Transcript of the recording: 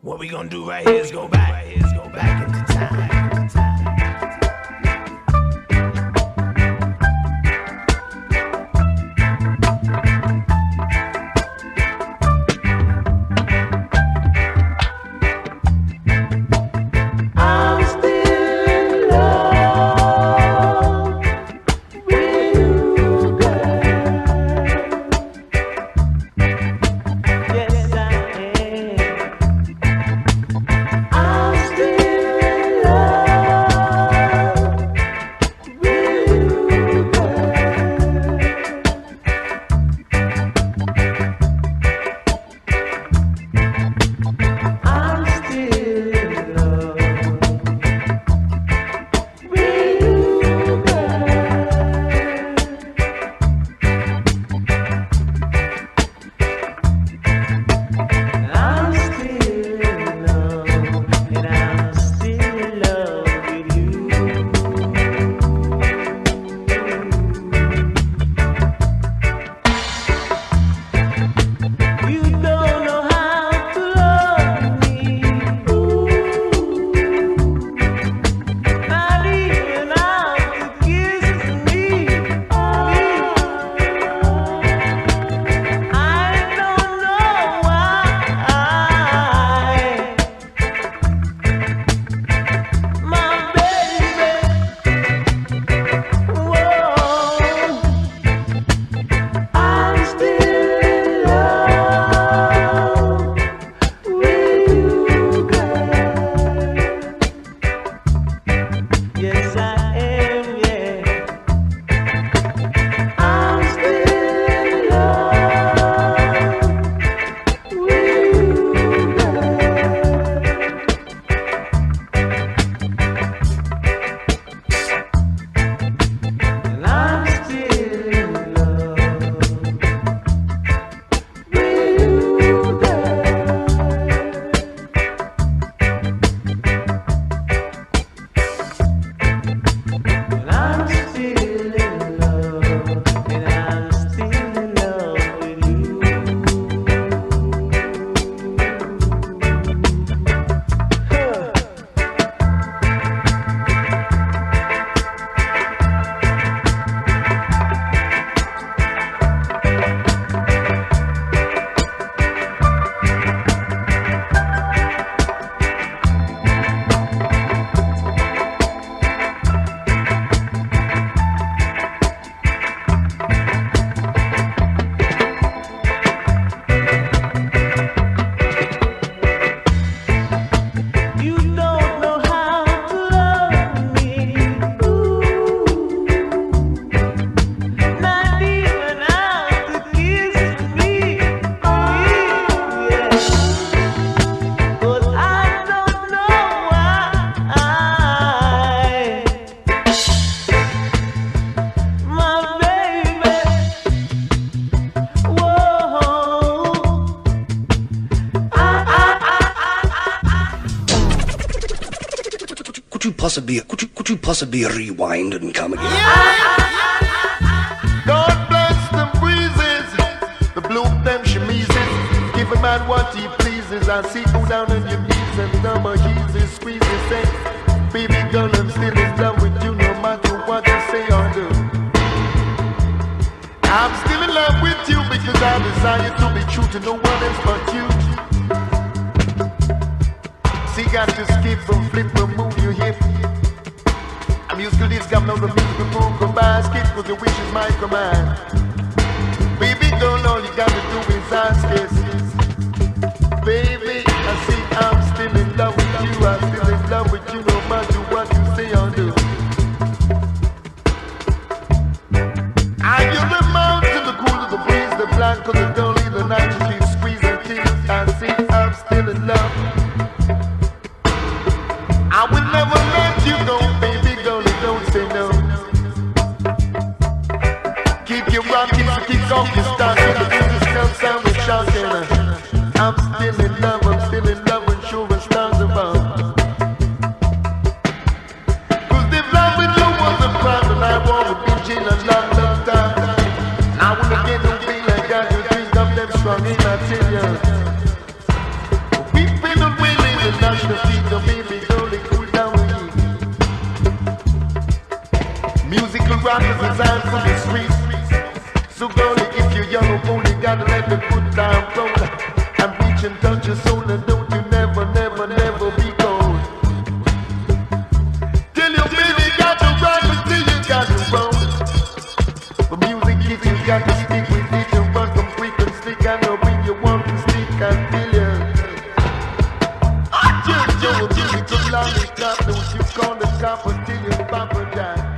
What we gonna do right here is go back into time. Could you possibly rewind and come again? God bless the breezes, the bloom them chemises. Give a man what he pleases. I see go down on your knees and number he's squeezes. Say, baby girl, I'm still in love with you no matter what you say or do. I'm still in love with you because I desire to be true to no one else but you. See, got to skip and flip and move your hip. I'm used to this, got no music to move from basket, cause your wish is my command. Baby girl, all you gotta do is ask it. Baby, I see I'm still in love with you. I'm still in love with you no matter what you say or do. I hear the mountain, the cool of the breeze, the black of the girl in the night, she keeps squeezing teeth. I see I'm still in love. I will never let you go, baby girl, and don't say no. Keep your rocking, so kick off your start, so the business comes out with shouting. I'm still in love when sure as stars above. Cause the love with you was a crime, and I want to be jail a long, long time. I wanna get no feel like that, you think of them strong in my tell you. We've been away. yellow moon, you gotta let the good time flow. And reach and touch your soul, and don't you never, never, never be cold. Till you feel you got to run, until you got to roll. The music hits, you got to stick with it and run from quick and stick. I know when you want to stick until you. Just music too long, it's not, don't you call the cop until you pop and die.